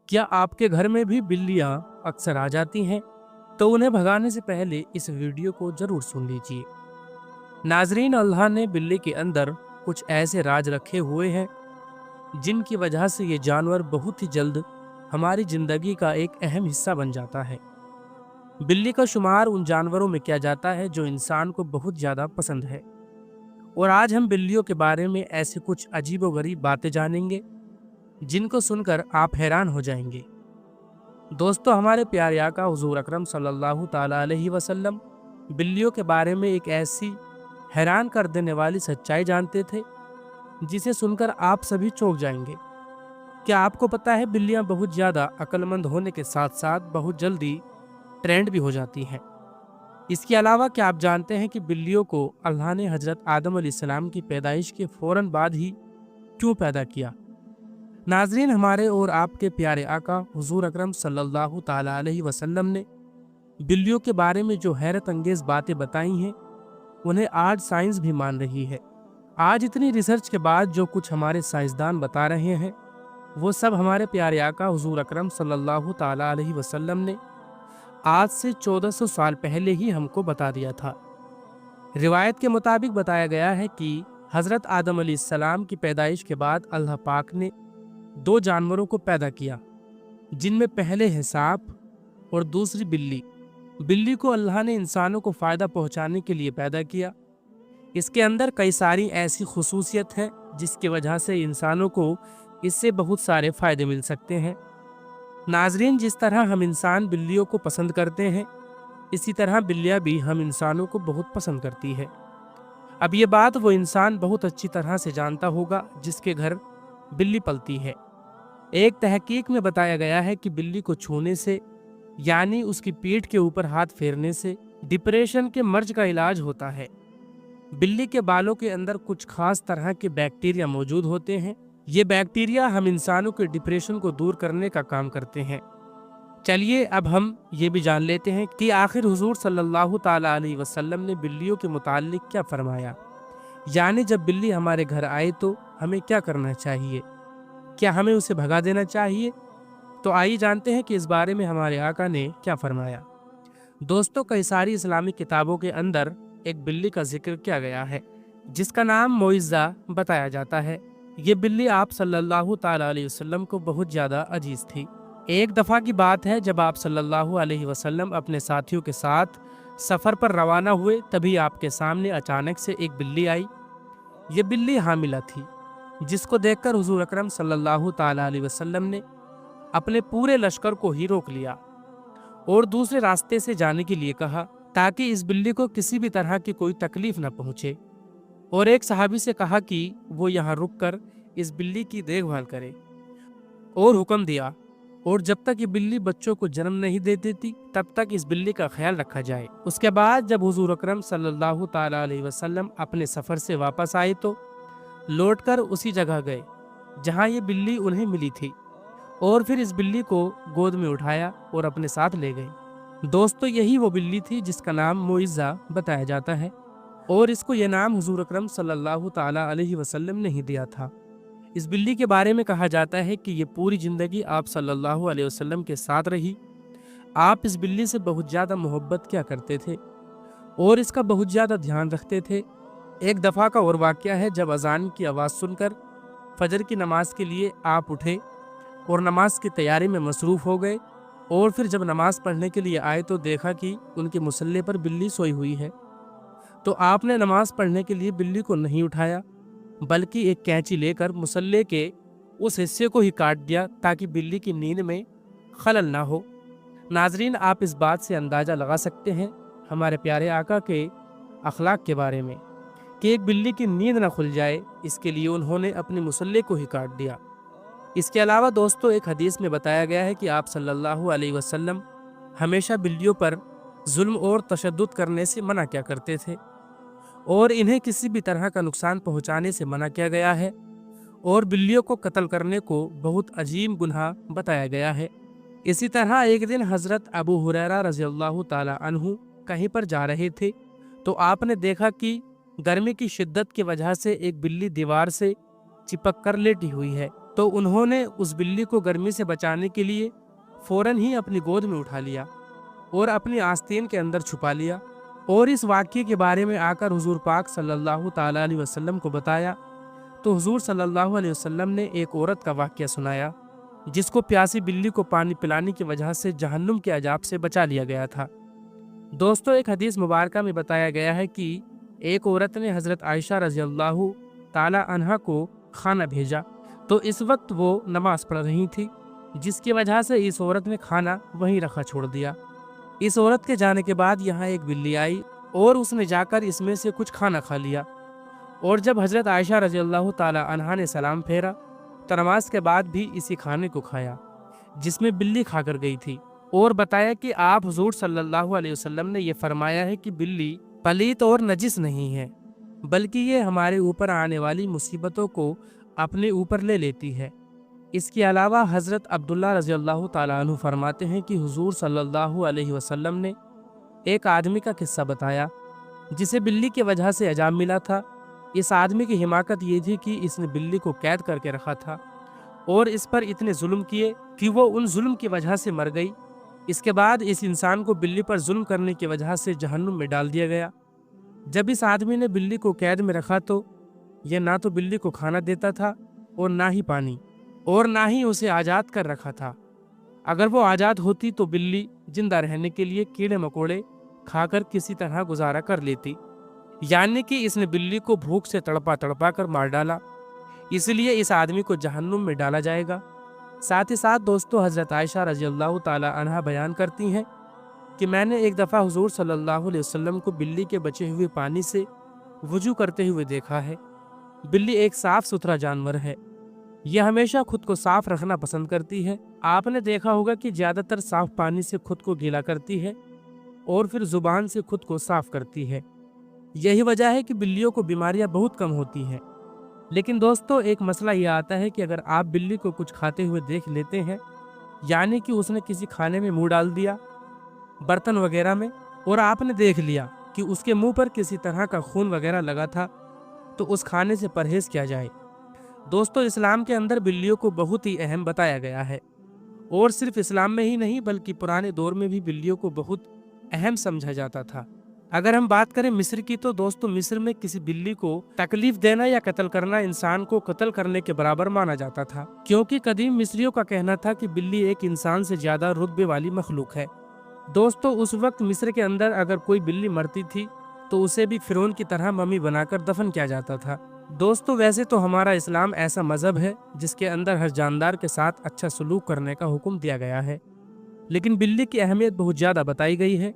क्या आपके घर में भी बिल्लियां अक्सर आ जाती हैं? तो उन्हें भगाने से पहले इस वीडियो को जरूर सुन लीजिए। नाजरीन, अल्लाह ने बिल्ली के अंदर कुछ ऐसे राज रखे हुए हैं जिनकी वजह से ये जानवर बहुत ही जल्द हमारी जिंदगी का एक अहम हिस्सा बन जाता है। बिल्ली का शुमार उन जानवरों में किया जाता है जो इंसान को बहुत ज्यादा पसंद है। और आज हम बिल्लियों के बारे में ऐसे कुछ अजीबोगरीब बातें जानेंगे जिनको सुनकर आप हैरान हो जाएंगे। दोस्तों, हमारे प्यारे आका हुजूर अकरम सल्लल्लाहु ताला अलैहि वसल्लम बिल्लियों के बारे में एक ऐसी हैरान कर देने वाली सच्चाई जानते थे जिसे सुनकर आप सभी चौंक जाएंगे। क्या आपको पता है, बिल्लियां बहुत ज़्यादा अक्लमंद होने के साथ साथ बहुत जल्दी ट्रेंड भी हो जाती हैं। इसके अलावा क्या आप जानते हैं कि बिल्लियों को अल्लाह ने हजरत आदम अलैहिस्सलाम की पैदाइश के फौरन बाद ही क्यों पैदा किया? नाजरीन, हमारे और आपके प्यारे आका हुजूर अकरम सल्लल्लाहु ताला अलैहि वसल्लम ने बिल्लियों के बारे में जो हैरत अंगेज बातें बताई हैं उन्हें आज साइंस भी मान रही है। आज इतनी रिसर्च के बाद जो कुछ हमारे साइंसदान बता रहे हैं वो सब हमारे प्यारे आका हुजूर अकरम सल्लल्लाहु ताला अलैहि वसल्लम ने आज से 1400 साल पहले ही हमको बता दिया था। रिवायत के मुताबिक बताया गया है कि हजरत आदम अलैहिस्सलाम की पैदाइश के बाद अल्लाह पाक ने दो जानवरों को पैदा किया, जिनमें पहले है सांप और दूसरी बिल्ली। बिल्ली को अल्लाह ने इंसानों को फ़ायदा पहुंचाने के लिए पैदा किया। इसके अंदर कई सारी ऐसी खुसूसियत है जिसकी वजह से इंसानों को इससे बहुत सारे फ़ायदे मिल सकते हैं। नाजरीन, जिस तरह हम इंसान बिल्लियों को पसंद करते हैं, इसी तरह बिल्लियाँ भी हम इंसानों को बहुत पसंद करती है। अब ये बात वो इंसान बहुत अच्छी तरह से जानता होगा जिसके घर बिल्ली पलती है। एक तहकीक में बताया गया है कि बिल्ली को छूने से, यानी उसकी पीठ के ऊपर हाथ फेरने से, डिप्रेशन के मर्ज का इलाज होता है। बिल्ली के बालों के अंदर कुछ खास तरह के बैक्टीरिया मौजूद होते हैं। ये बैक्टीरिया हम इंसानों के डिप्रेशन को दूर करने का काम करते हैं। चलिए अब हम ये भी जान लेते हैं कि आखिर हुजूर सल्लल्लाहु ताला अलैहि वसल्लम ने बिल्लियों के मुताल्लिक क्या फरमाया, यानी जब बिल्ली हमारे घर आए तो हमें क्या करना चाहिए। क्या हमें उसे भगा देना चाहिए? तो आइए जानते हैं कि इस बारे में हमारे आका ने क्या फरमाया। दोस्तों, कई सारी इस्लामी किताबों के अंदर एक बिल्ली का जिक्र किया गया है जिसका नाम मोइज़ा बताया जाता है। ये बिल्ली आप सल्लल्लाहु ताला अलैहि वसल्लम को बहुत ज़्यादा अजीज थी। एक दफ़ा की बात है, जब आप सल्लल्लाहु अलैहि वसल्लम अपने साथियों के साथ सफ़र पर रवाना हुए, तभी आपके सामने अचानक से एक बिल्ली आई। ये बिल्ली हामिला थी, जिसको देखकर हुजूर अकरम सल्लल्लाहु ताला अलैहि वसल्लम ने अपने पूरे लश्कर को ही रोक लिया और दूसरे रास्ते से जाने के लिए कहा ताकि इस बिल्ली को किसी भी तरह की कोई तकलीफ न पहुंचे, और एक सहाबी से कहा कि वो यहाँ रुककर इस बिल्ली की देखभाल करे, और हुक्म दिया और जब तक ये बिल्ली बच्चों को जन्म नहीं दे देती तब तक इस बिल्ली का ख्याल रखा जाए। उसके बाद जब हुजूर अकरम सल्लल्लाहु ताला अलैहि वसल्लम अपने सफ़र से वापस आए तो लौटकर उसी जगह गए जहाँ ये बिल्ली उन्हें मिली थी, और फिर इस बिल्ली को गोद में उठाया और अपने साथ ले गए। दोस्तों, यही वो बिल्ली थी जिसका नाम मोइज़ा बताया जाता है, और इसको ये नाम हुजूर अकरम सल्लल्लाहु ताला अलैहि वसल्लम ने ही दिया था। इस बिल्ली के बारे में कहा जाता है कि ये पूरी ज़िंदगी आप सल्लल्लाहु अलैहि वसल्लम के साथ रही। आप इस बिल्ली से बहुत ज़्यादा मोहब्बत किया करते थे और इसका बहुत ज़्यादा ध्यान रखते थे। एक दफ़ा का और वाक़या है, जब अज़ान की आवाज़ सुनकर फजर की नमाज के लिए आप उठे और नमाज की तैयारी में मसरूफ़ हो गए, और फिर जब नमाज पढ़ने के लिए आए तो देखा कि उनके मुसल्ले पर बिल्ली सोई हुई है। तो आपने नमाज पढ़ने के लिए बिल्ली को नहीं उठाया, बल्कि एक कैंची लेकर मुसल्ले के उस हिस्से को ही काट दिया ताकि बिल्ली की नींद में खलल ना हो। नाजरीन, आप इस बात से अंदाज़ा लगा सकते हैं हमारे प्यारे आका के अखलाक के बारे में कि एक बिल्ली की नींद ना खुल जाए, इसके लिए उन्होंने अपने मुसल्ले को ही काट दिया। इसके अलावा दोस्तों, एक हदीस में बताया गया है कि आप सल्लल्लाहु अलैहि वसल्लम हमेशा बिल्लियों पर जुल्म और तशद्दुद करने से मना किया करते थे, और इन्हें किसी भी तरह का नुकसान पहुंचाने से मना किया गया है, और बिल्लियों को कत्ल करने को बहुत अजीम गुनाह बताया गया है। इसी तरह एक दिन हज़रत अबू हुरैरा रज़ियल्लाहु ताला अन्हु कहीं पर जा रहे थे तो आपने देखा कि गर्मी की शिद्दत की वजह से एक बिल्ली दीवार से चिपक कर लेटी हुई है। तो उन्होंने उस बिल्ली को गर्मी से बचाने के लिए फौरन ही अपनी गोद में उठा लिया और अपनी आस्तीन के अंदर छुपा लिया और इस वाक़ये के बारे में आकर हुजूर पाक सल्लल्लाहु ताला अलैहि वसल्लम को बताया। तो हुजूर सल्लल्लाहु अलैहि वसल्लम ने एक औरत का वाक़या सुनाया जिसको प्यासी बिल्ली को पानी पिलाने की वजह से जहन्नुम के अजाब से बचा लिया गया था। दोस्तों, एक हदीस मुबारका में बताया गया है कि एक औरत ने हज़रत आयशा रज़ियल्लाहु ताला अन्हा को खाना भेजा, तो इस वक्त वो नमाज पढ़ रही थी, जिसकी वजह से इस औरत ने खाना वहीं रखा छोड़ दिया। इस औरत के जाने के बाद यहाँ एक बिल्ली आई और उसने जाकर इसमें से कुछ खाना खा लिया। और जब हज़रत आयशा रज़ियल्लाहु ताला अन्हा ने सलाम फेरा तो नमाज के बाद भी इसी खाने को खाया जिसमें बिल्ली खाकर गई थी, और बताया कि आप हुजूर सल्लल्लाहु अलैहि वसल्लम ने यह फरमाया है कि बिल्ली पलीत और नजिस नहीं है, बल्कि ये हमारे ऊपर आने वाली मुसीबतों को अपने ऊपर ले लेती है। इसके अलावा हज़रत अब्दुल्ला रज़ियल्लाहु ताला अन्हु फरमाते हैं कि हुजूर सल्लल्लाहु अलैहि वसल्लम ने एक आदमी का किस्सा बताया जिसे बिल्ली की वजह से अजाब मिला था। इस आदमी की हिमाकत ये थी कि इसने बिल्ली को कैद करके रखा था और इस पर इतने जुल्म किए कि वो उन जुल्म की वजह से मर गई। इसके बाद इस इंसान को बिल्ली पर जुल्म करने की वजह से जहन्नुम में डाल दिया गया। जब इस आदमी ने बिल्ली को कैद में रखा तो यह ना तो बिल्ली को खाना देता था और ना ही पानी, और ना ही उसे आज़ाद कर रखा था। अगर वो आज़ाद होती तो बिल्ली जिंदा रहने के लिए कीड़े मकोड़े खाकर किसी तरह गुजारा कर लेती, यानी कि इसने बिल्ली को भूख से तड़पा तड़पा कर मार डाला। इसलिए इस आदमी को जहन्नुम में डाला जाएगा। साथ ही साथ दोस्तों, हज़रत आयशा रज़ियल्लाहु ताला अन्हा बयान करती हैं कि मैंने एक दफ़ा हुजूर सल्लल्लाहु अलैहि वसल्लम को बिल्ली के बचे हुए पानी से वुजू करते हुए देखा है। बिल्ली एक साफ़ सुथरा जानवर है, यह हमेशा खुद को साफ रखना पसंद करती है। आपने देखा होगा कि ज़्यादातर साफ पानी से खुद को गीला करती है और फिर ज़ुबान से खुद को साफ करती है। यही वजह है कि बिल्लियों को बीमारियां बहुत कम होती हैं। लेकिन दोस्तों, एक मसला यह आता है कि अगर आप बिल्ली को कुछ खाते हुए देख लेते हैं, यानी कि उसने किसी खाने में मुंह डाल दिया, बर्तन वगैरह में, और आपने देख लिया कि उसके मुंह पर किसी तरह का खून वगैरह लगा था, तो उस खाने से परहेज़ किया जाए। दोस्तों, इस्लाम के अंदर बिल्लियों को बहुत ही अहम बताया गया है, और सिर्फ इस्लाम में ही नहीं बल्कि पुराने दौर में भी बिल्लियों को बहुत अहम समझा जाता था। अगर हम बात करें मिस्र की, तो दोस्तों मिस्र में किसी बिल्ली को तकलीफ देना या कत्ल करना इंसान को कत्ल करने के बराबर माना जाता था, क्योंकि कदीम मिस्रियों का कहना था कि बिल्ली एक इंसान से ज्यादा रुतबे वाली मखलूक है। दोस्तों, उस वक्त मिस्र के अंदर अगर कोई बिल्ली मरती थी तो उसे भी फिरौन की तरह मम्मी बनाकर दफन किया जाता था। दोस्तों, वैसे तो हमारा इस्लाम ऐसा मजहब है जिसके अंदर हर जानदार के साथ अच्छा सलूक करने का हुक्म दिया गया है, लेकिन बिल्ली की अहमियत बहुत ज़्यादा बताई गई है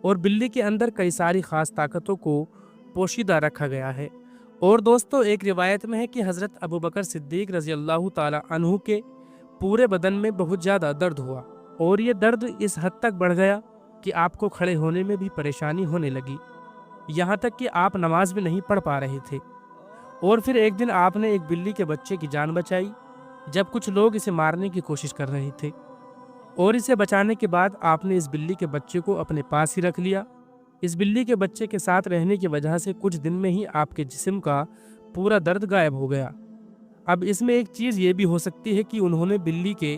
और बिल्ली के अंदर कई सारी ख़ास ताकतों को पोशीदा रखा गया है। और दोस्तों, एक रिवायत में है कि हज़रत अबू बकर सिद्दीक रज़ियल्लाहु ताला अन्हु के पूरे बदन में बहुत ज़्यादा दर्द हुआ, और ये दर्द इस हद तक बढ़ गया कि आपको खड़े होने में भी परेशानी होने लगी, यहाँ तक कि आप नमाज भी नहीं पढ़ पा रहे थे। और फिर एक दिन आपने एक बिल्ली के बच्चे की जान बचाई जब कुछ लोग इसे मारने की कोशिश कर रहे थे, और इसे बचाने के बाद आपने इस बिल्ली के बच्चे को अपने पास ही रख लिया। इस बिल्ली के बच्चे के साथ रहने की वजह से कुछ दिन में ही आपके जिस्म का पूरा दर्द गायब हो गया। अब इसमें एक चीज़ ये भी हो सकती है कि उन्होंने बिल्ली के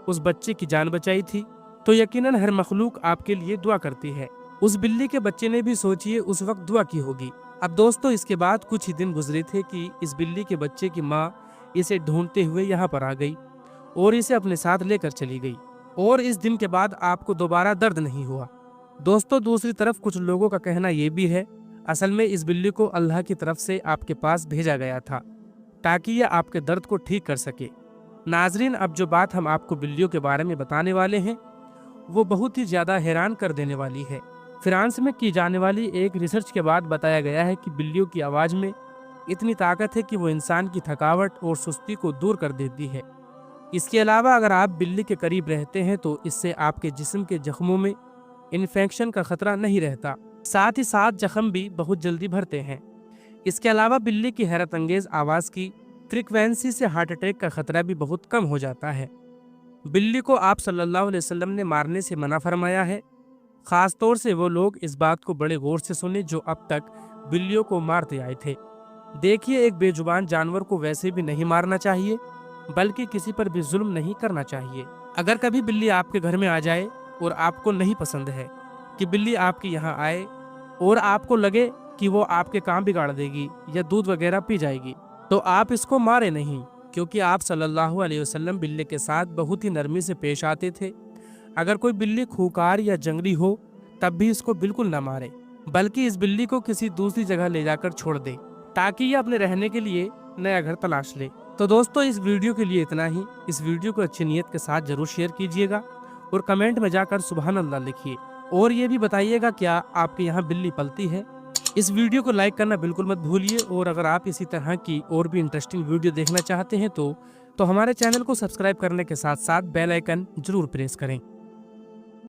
उस बच्चे की जान बचाई थी, तो यकीनन हर मखलूक आपके लिए दुआ करती है। उस बिल्ली के बच्चे ने भी सोचिए उस वक्त दुआ की होगी। अब दोस्तों, इसके बाद कुछ ही दिन गुजरे थे कि इस बिल्ली के बच्चे की माँ इसे ढूंढते हुए यहाँ पर आ गई और इसे अपने साथ लेकर चली गई, और इस दिन के बाद आपको दोबारा दर्द नहीं हुआ। दोस्तों, दूसरी तरफ कुछ लोगों का कहना यह भी है असल में इस बिल्ली को अल्लाह की तरफ से आपके पास भेजा गया था ताकि यह आपके दर्द को ठीक कर सके। नाजरीन, अब जो बात हम आपको बिल्लियों के बारे में बताने वाले हैं वो बहुत ही ज़्यादा हैरान कर देने वाली है। फ्रांस में की जाने वाली एक रिसर्च के बाद बताया गया है कि बिल्लियों की आवाज़ में इतनी ताकत है कि वो इंसान की थकावट और सुस्ती को दूर कर देती है। इसके अलावा अगर आप बिल्ली के करीब रहते हैं तो इससे आपके जिस्म के जख्मों में इन्फेक्शन का खतरा नहीं रहता, साथ ही साथ जख्म भी बहुत जल्दी भरते हैं। इसके अलावा बिल्ली की हैरत अंगेज़ आवाज़ की फ्रीक्वेंसी से हार्ट अटैक का खतरा भी बहुत कम हो जाता है। बिल्ली को आप सल्लल्लाहु अलैहि वसल्लम ने मारने से मना फरमाया है। ख़ास तौर से वो लोग इस बात को बड़े गौर से सुने जो अब तक बिल्लियों को मारते आए थे। देखिए, एक बेजुबान जानवर को वैसे भी नहीं मारना चाहिए, बल्कि किसी पर भी जुल्म नहीं करना चाहिए। अगर कभी बिल्ली आपके घर में आ जाए और आपको नहीं पसंद है कि बिल्ली आपके यहाँ आए और आपको लगे कि वो आपके काम बिगाड़ देगी या दूध वगैरह पी जाएगी, तो आप इसको मारे नहीं, क्योंकि आप सल्लल्लाहु अलैहि वसल्लम बिल्ली के साथ बहुत ही नरमी से पेश आते थे। अगर कोई बिल्ली खूंखार या जंगली हो तब भी इसको बिल्कुल न मारे, बल्कि इस बिल्ली को किसी दूसरी जगह ले जाकर छोड़ दे ताकि ये अपने रहने के लिए नया घर तलाश ले। तो दोस्तों, इस वीडियो के लिए इतना ही। इस वीडियो को अच्छी नीयत के साथ जरूर शेयर कीजिएगा और कमेंट में जाकर सुभान अल्लाह लिखिए, और ये भी बताइएगा क्या आपके यहाँ बिल्ली पलती है। इस वीडियो को लाइक करना बिल्कुल मत भूलिए, और अगर आप इसी तरह की और भी इंटरेस्टिंग वीडियो देखना चाहते हैं तो हमारे चैनल को सब्सक्राइब करने के साथ साथ बेल आइकन जरूर प्रेस करें।